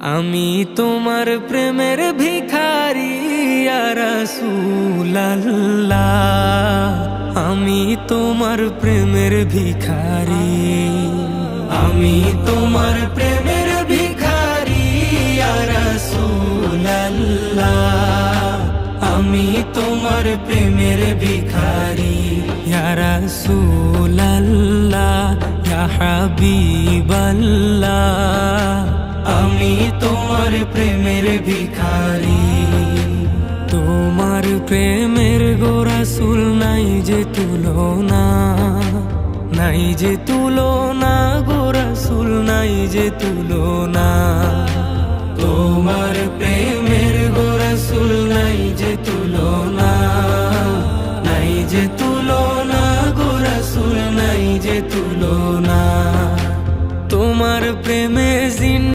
আমি তোমার প্রেমের ভিখারি ইয়া রাসূলুল্লাহ, আমি তোমার প্রেমের ভিখারি, আমি তোমার প্রেমের ভিখারি ইয়া রাসূলুল্লাহ, আমি তোমার প্রেমের ভিখারি ইয়া রাসূলুল্লাহ ইয়া হাবিবাল্লাহ, আমি তোমার প্রেমের ভিখারি। তোমার প্রেমের গো রাসূল নাই যে তুলনা, নাই যে তুলনা গো রাসূল নাই যে তুলনা। তোমার